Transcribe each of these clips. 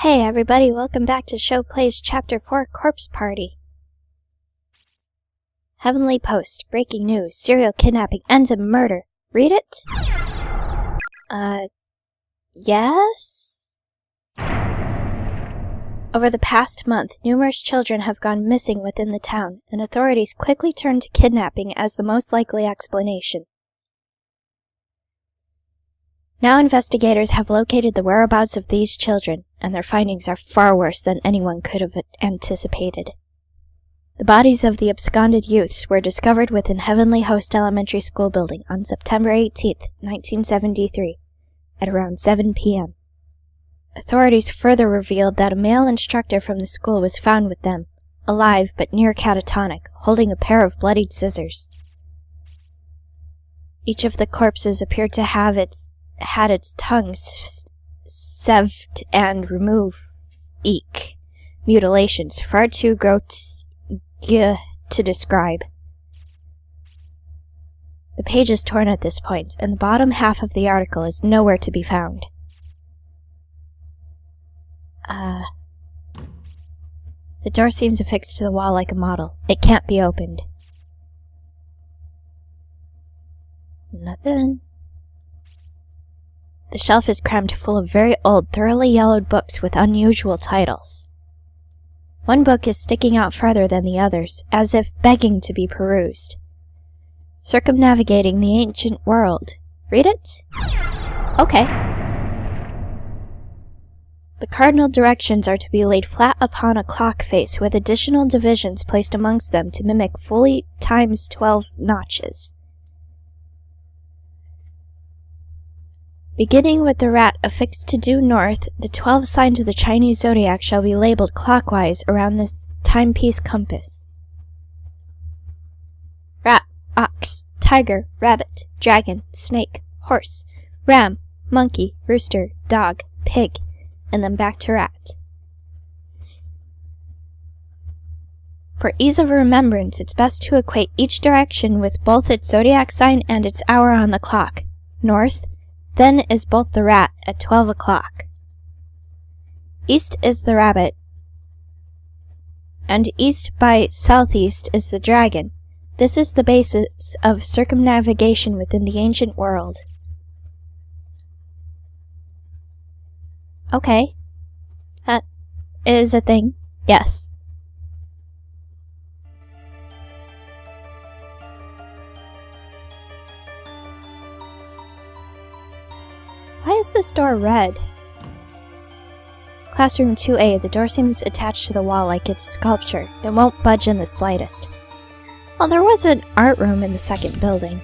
Hey everybody, welcome back to Show Plays Chapter 4 Corpse Party. Heavenly Post, breaking news, serial kidnapping ends in murder. Read it? Yes? Over the past month, numerous children have gone missing within the town, and authorities quickly turned to kidnapping as the most likely explanation. Now investigators have located the whereabouts of these children, and their findings are far worse than anyone could have anticipated. The bodies of the absconded youths were discovered within Heavenly Host Elementary School building on September 18, 1973, at around 7 p.m. Authorities further revealed that a male instructor from the school was found with them, alive but near catatonic, holding a pair of bloodied scissors. Each of the corpses appeared to have had its tongue severed and removed. Eek. Mutilations far too grotesque to describe. The page is torn at this point, and the bottom half of the article is nowhere to be found. The door seems affixed to the wall like a model. It can't be opened. Nothing. The shelf is crammed full of very old, thoroughly yellowed books with unusual titles. One book is sticking out farther than the others, as if begging to be perused. Circumnavigating the Ancient World. Read it? Okay. The cardinal directions are to be laid flat upon a clock face with additional divisions placed amongst them to mimic fully times 12 notches. Beginning with the rat affixed to due north, the 12 signs of the Chinese zodiac shall be labeled clockwise around this timepiece compass. Rat, ox, tiger, rabbit, dragon, snake, horse, ram, monkey, rooster, dog, pig, and then back to rat. For ease of remembrance, it's best to equate each direction with both its zodiac sign and its hour on the clock. North, then is both the rat at 12 o'clock. East is the rabbit, and east by southeast is the dragon. This is the basis of circumnavigation within the ancient world. Okay. That is a thing. Yes. Why is this door red? Classroom 2A, the door seems attached to the wall like it's a sculpture. It won't budge in the slightest. Well, there was an art room in the second building.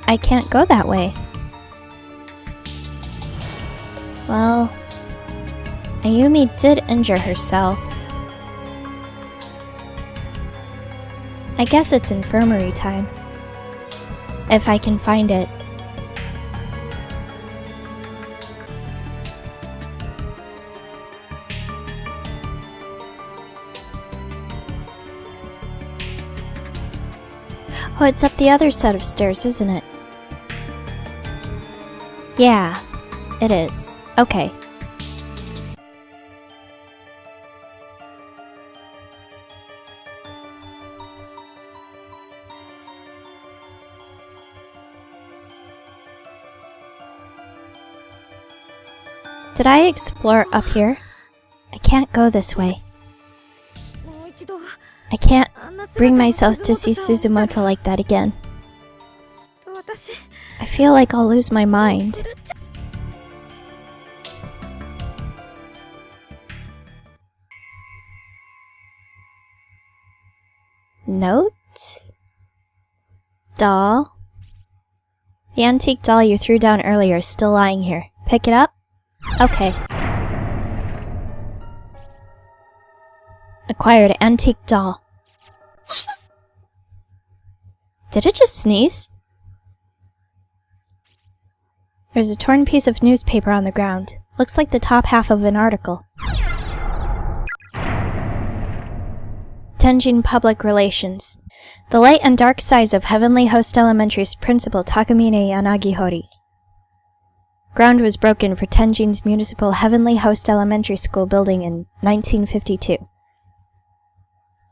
I can't go that way. Well, Ayumi did injure herself. I guess it's infirmary time. If I can find it. Oh, it's up the other set of stairs, isn't it? Yeah, it is. Okay. Did I explore up here? I can't go this way. I can't bring myself to see Suzumoto like that again. I feel like I'll lose my mind. Note? Doll? The antique doll you threw down earlier is still lying here. Pick it up? Okay. Acquired antique doll. Did it just sneeze? There's a torn piece of newspaper on the ground. Looks like the top half of an article. Tenjin Public Relations. The light and dark sides of Heavenly Host Elementary's principal Takamine Yanagihori. Ground was broken for Tenjin's municipal Heavenly Host Elementary School building in 1952.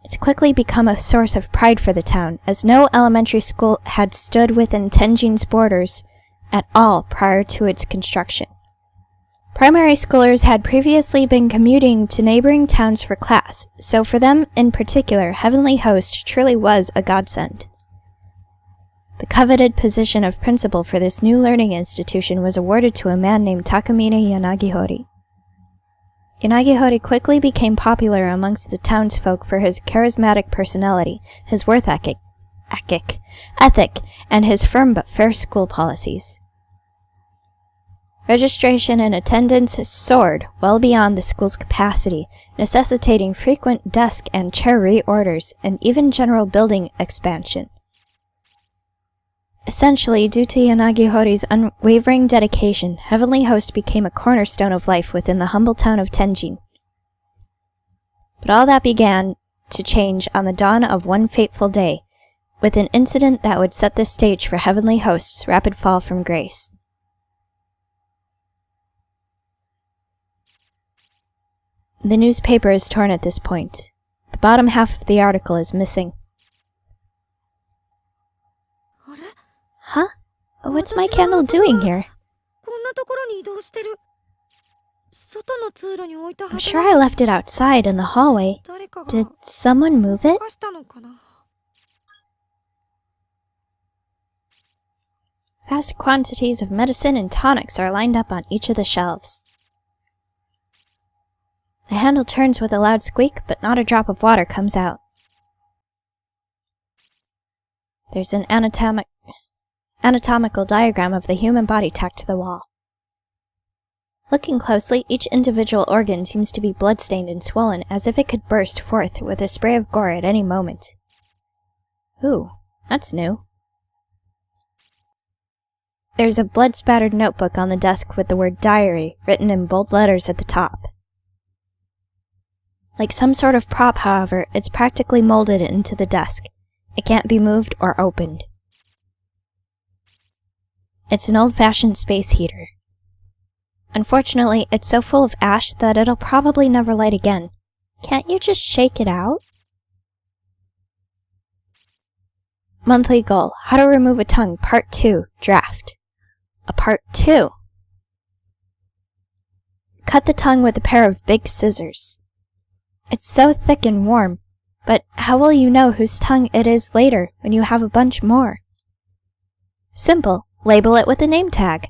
It's quickly become a source of pride for the town, as no elementary school had stood within Tenjin's borders at all prior to its construction. Primary schoolers had previously been commuting to neighboring towns for class, so for them in particular, Heavenly Host truly was a godsend. The coveted position of principal for this new learning institution was awarded to a man named Takamine Yanagihori. Yanagihori quickly became popular amongst the townsfolk for his charismatic personality, his work ethic, and his firm but fair school policies. Registration and attendance soared well beyond the school's capacity, necessitating frequent desk and chair reorders and even general building expansion. Essentially, due to Yanagihori's unwavering dedication, Heavenly Host became a cornerstone of life within the humble town of Tenjin. But all that began to change on the dawn of one fateful day, with an incident that would set the stage for Heavenly Host's rapid fall from grace. The newspaper is torn at this point. The bottom half of the article is missing. Huh? What's my candle doing here? I'm sure I left it outside in the hallway. Did someone move it? Vast quantities of medicine and tonics are lined up on each of the shelves. The handle turns with a loud squeak, but not a drop of water comes out. There's an anatomical diagram of the human body tacked to the wall. Looking closely, each individual organ seems to be blood-stained and swollen, as if it could burst forth with a spray of gore at any moment. Ooh, that's new. There's a blood-spattered notebook on the desk with the word diary written in bold letters at the top. Like some sort of prop, however, it's practically molded into the desk. It can't be moved or opened. It's an old-fashioned space heater. Unfortunately, it's so full of ash that it'll probably never light again. Can't you just shake it out? Monthly goal: How to remove a tongue, Part 2, draft. A Part 2. Cut the tongue with a pair of big scissors. It's so thick and warm, but how will you know whose tongue it is later when you have a bunch more? Simple. Label it with a name tag.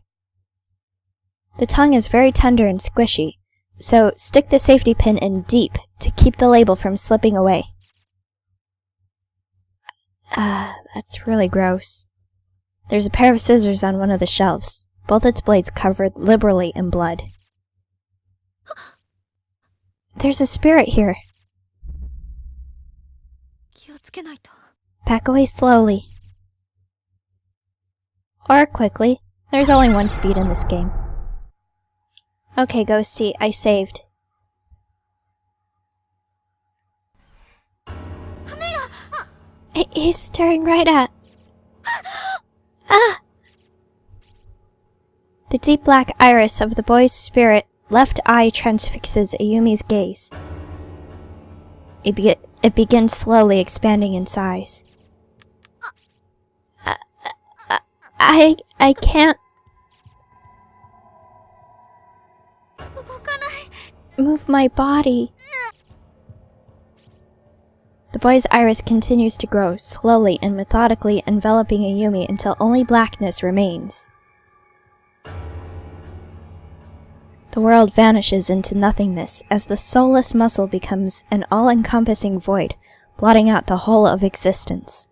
The tongue is very tender and squishy, so stick the safety pin in deep to keep the label from slipping away. That's really gross. There's a pair of scissors on one of the shelves, both its blades covered liberally in blood. There's a spirit here. Back away slowly. Or quickly. There's only one speed in this game. Okay, Ghosty, I saved. He's staring right at... Ah! The deep black iris of the boy's spirit left eye transfixes Ayumi's gaze. It begins slowly expanding in size. I can't move my body. The boy's iris continues to grow, slowly and methodically enveloping Ayumi until only blackness remains. The world vanishes into nothingness as the soulless muscle becomes an all-encompassing void, blotting out the whole of existence.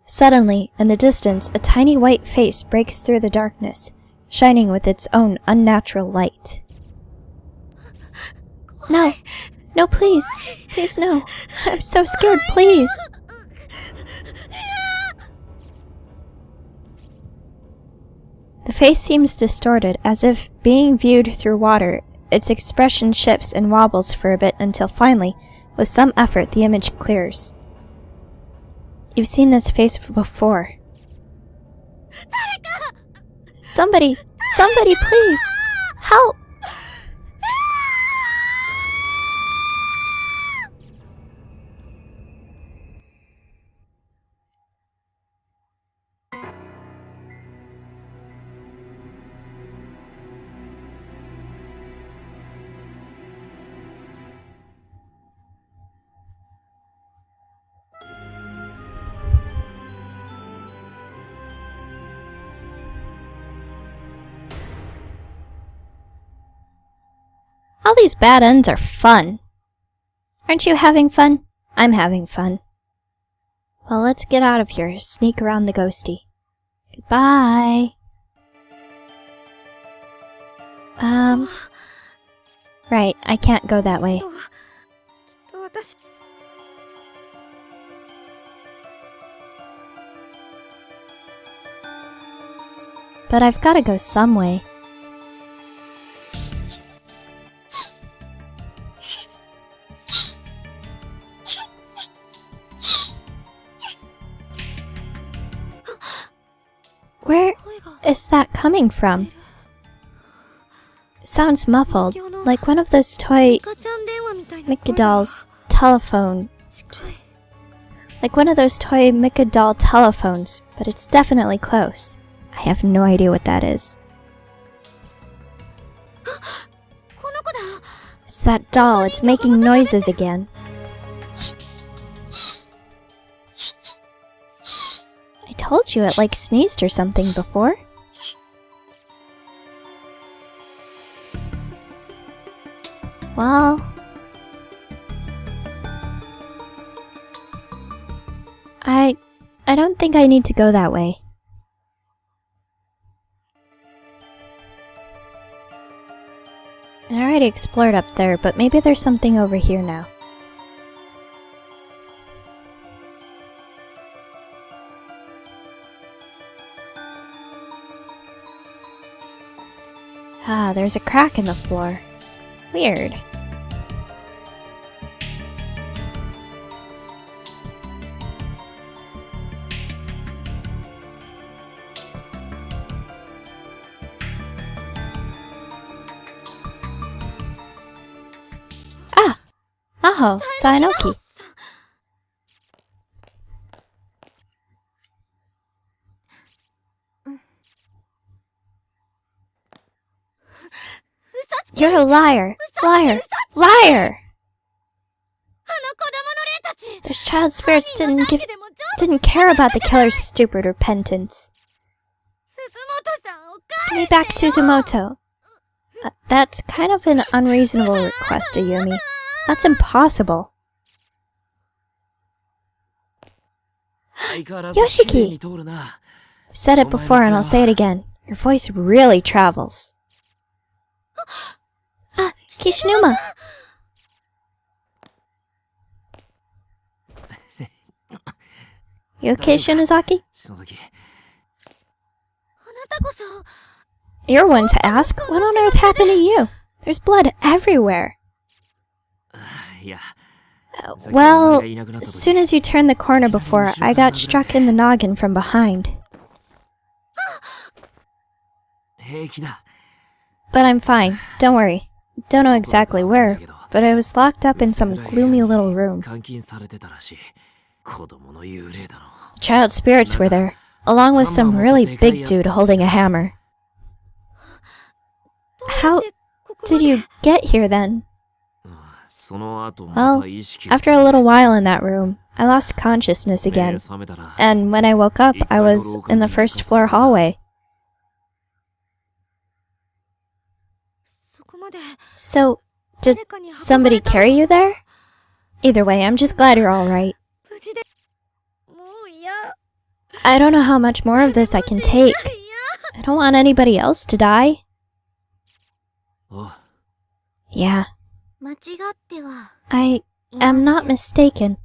Suddenly, in the distance, a tiny white face breaks through the darkness, shining with its own unnatural light. No! No, please! Please, no! I'm so scared, please! The face seems distorted, as if being viewed through water. Its expression shifts and wobbles for a bit until finally, With some effort, the image clears. You've seen this face before. Somebody, please! Help! All these bad ends are fun. Aren't you having fun? I'm having fun. Well, let's get out of here. Sneak around the ghosty. Goodbye. Right, I can't go that way. But I've gotta go some way. Where is that coming from? It sounds muffled, like one of those toy Mickey dolls telephone. Like one of those toy Mickey doll telephones, but it's definitely close. I have no idea what that is. It's that doll, it's making noises again. I told you it like sneezed or something before. Well, I don't think I need to go that way. I already explored up there, but maybe there's something over here now. Ah, there's a crack in the floor. Weird. Ah! Aho, Sainoki. You're a liar! Liar! Liar! Those child spirits didn't care about the killer's stupid repentance. Give me back Suzumoto. That's kind of an unreasonable request, Ayumi. That's impossible. Yoshiki! I've said it before and I'll say it again. Your voice really travels. Ah, Kishinuma! You okay, Shinozaki? You're one to ask. What on earth happened to you? There's blood everywhere. Well, as soon as you turned the corner before, I got struck in the noggin from behind. But I'm fine. Don't worry. Don't know exactly where, but I was locked up in some gloomy little room. Child spirits were there, along with some really big dude holding a hammer. How did you get here then? Well, after a little while in that room, I lost consciousness again, and when I woke up, I was in the first floor hallway. So, did somebody carry you there? Either way, I'm just glad you're alright. I don't know how much more of this I can take. I don't want anybody else to die. Yeah. I am not mistaken.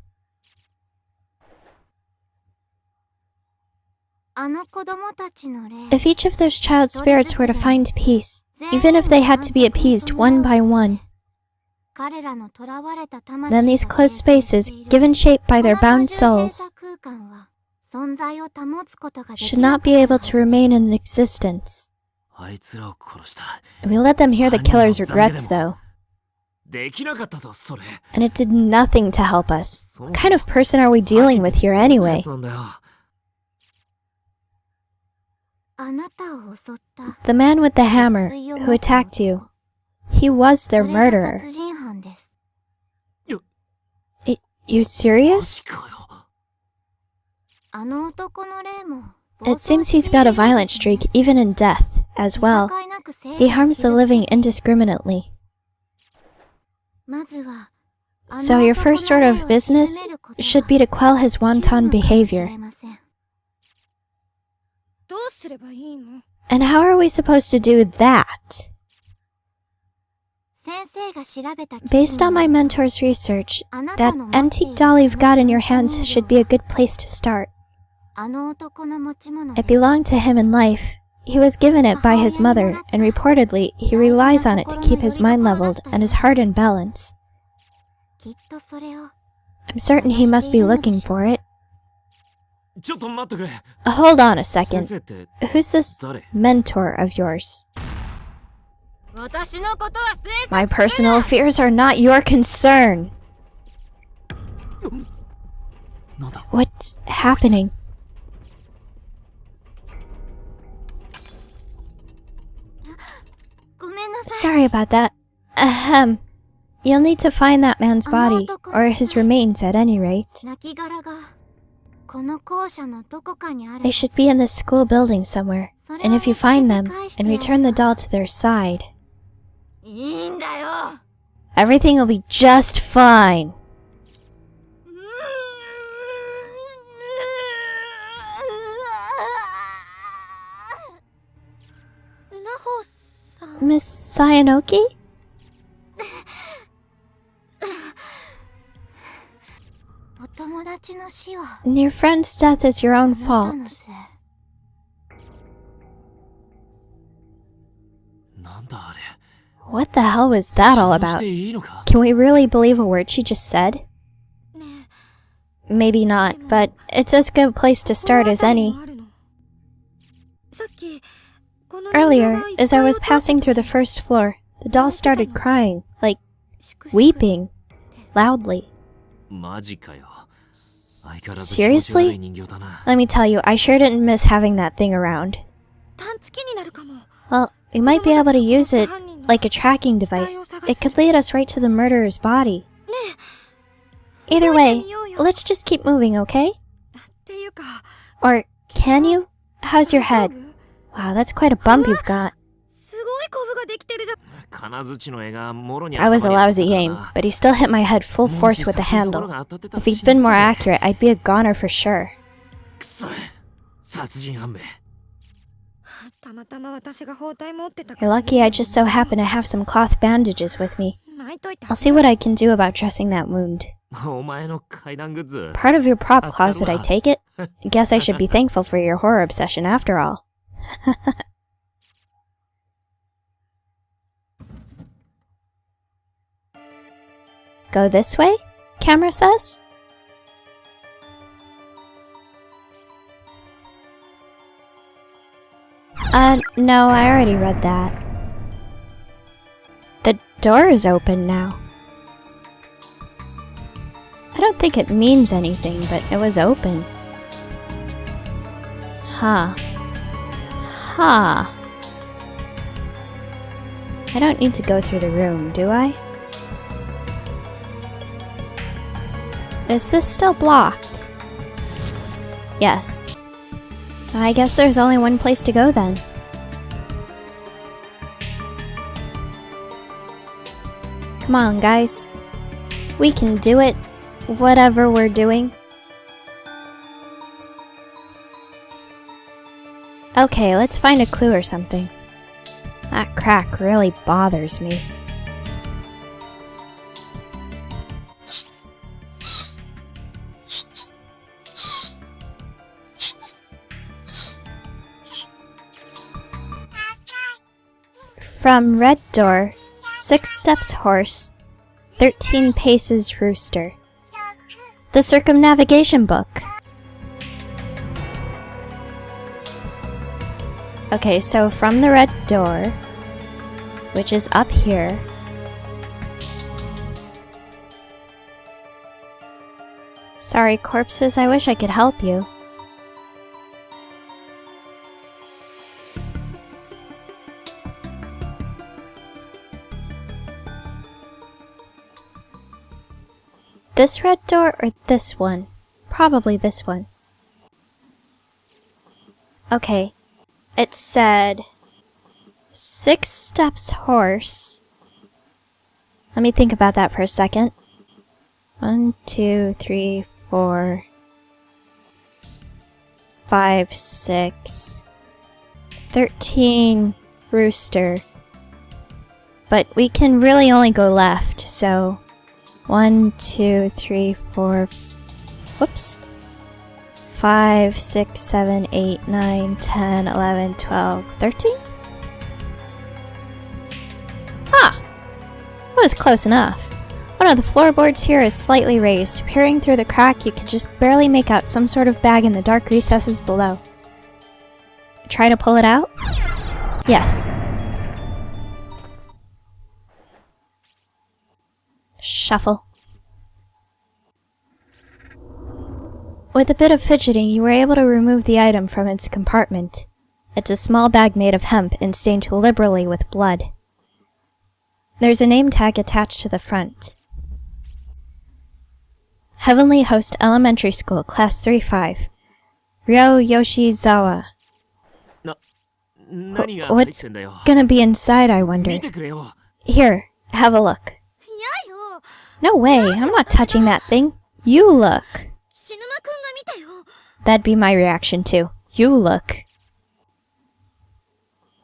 If each of those child spirits were to find peace, even if they had to be appeased one by one, Then these closed spaces, given shape by their bound souls, should not be able to remain in existence. We let them hear the killer's regrets, though. And it did nothing to help us. What kind of person are we dealing with here anyway? The man with the hammer who attacked you, he was their murderer. You serious? It seems he's got a violent streak even in death, as well. He harms the living indiscriminately. So your first order of business should be to quell his wanton behavior. And how are we supposed to do that? Based on my mentor's research, that antique doll you've got in your hands should be a good place to start. It belonged to him in life. He was given it by his mother, and reportedly, he relies on it to keep his mind leveled and his heart in balance. I'm certain he must be looking for it. Hold on a second. Who's this mentor of yours? My personal affairs are not your concern. What's happening? Sorry about that. Ahem. You'll need to find that man's body, or his remains at any rate. They should be in this school building somewhere, and if you find them, and return the doll to their side, everything will be just fine. Miss Sayanoki? Your friend's death is your own fault. What the hell was that all about? Can we really believe a word she just said? Maybe not, but it's as good a place to start as any. Earlier, as I was passing through the first floor, the doll started crying, like weeping, loudly. Seriously? Let me tell you, I sure didn't miss having that thing around. Well, we might be able to use it like a tracking device. It could lead us right to the murderer's body. Either way, let's just keep moving, okay? Or, can you? How's your head? Wow, that's quite a bump you've got. I was a lousy aim, but he still hit my head full force with the handle. If he'd been more accurate, I'd be a goner for sure. You're lucky I just so happen to have some cloth bandages with me. I'll see what I can do about dressing that wound. Part of your prop closet, I take it? Guess I should be thankful for your horror obsession after all. Go this way? Camera says? No, I already read that. The door is open now. I don't think it means anything, but it was open. Huh. Huh. I don't need to go through the room, do I? Is this still blocked? Yes. I guess there's only one place to go then. Come on, guys. We can do it, whatever we're doing. Okay, let's find a clue or something. That crack really bothers me. From red door, 6 steps horse, 13 paces rooster. The circumnavigation book. Okay, so from the red door, which is up here, sorry, corpses, I wish I could help you. This red door or this one? Probably this one. Okay. It said 6 steps horse. Let me think about that for a second. 1, 2, 3, 4, 5, 6, 13 rooster. But we can really only go left, so 1, 2, 3, 4, whoops. 5, 6, 7, 8, 9, 10, 11, 12, 13? Ah! That was close enough. One of the floorboards here is slightly raised. Peering through the crack, you can just barely make out some sort of bag in the dark recesses below. Try to pull it out? Yes. Shuffle. With a bit of fidgeting, you were able to remove the item from its compartment. It's a small bag made of hemp and stained liberally with blood. There's a name tag attached to the front. Heavenly Host Elementary School, Class 3-5. Ryo Yoshizawa. What's gonna be inside, I wonder? Here, have a look. No way, I'm not touching that thing. You look. That'd be my reaction too. You look.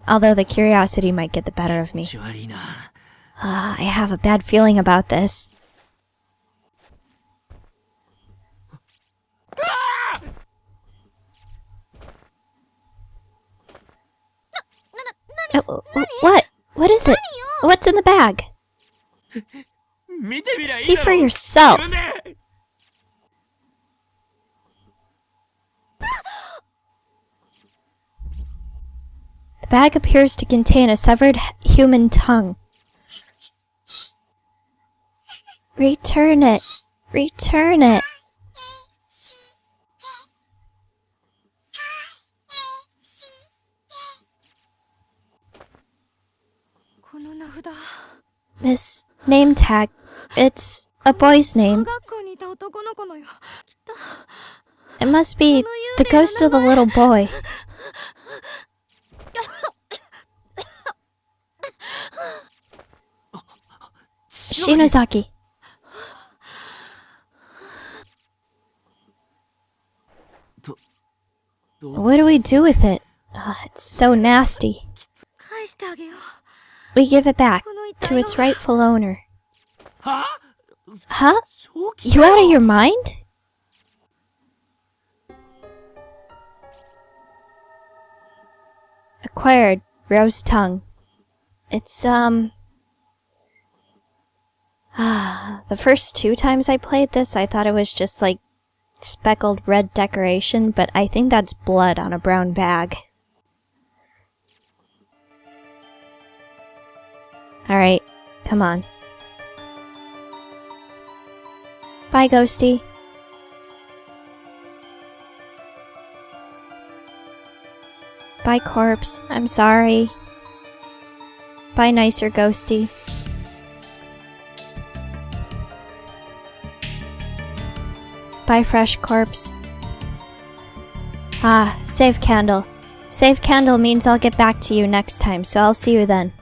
Although the curiosity might get the better of me. I have a bad feeling about this. What? What is it? What's in the bag? See for yourself. The bag appears to contain a severed human tongue. Return it. Return it. This name tag, it's a boy's name. It must be the ghost of the little boy. Shinozaki. What do we do with it? It's so nasty. We give it back to its rightful owner. Huh? You out of your mind? Acquired rose tongue. It's the first 2 times I played this, I thought it was just like speckled red decoration, but I think that's blood on a brown bag. Alright, come on. Bye, Ghosty. Bye, corpse. I'm sorry. Bye, nicer Ghosty. Bye, fresh corpse. Ah, save candle. Save candle means I'll get back to you next time, so I'll see you then.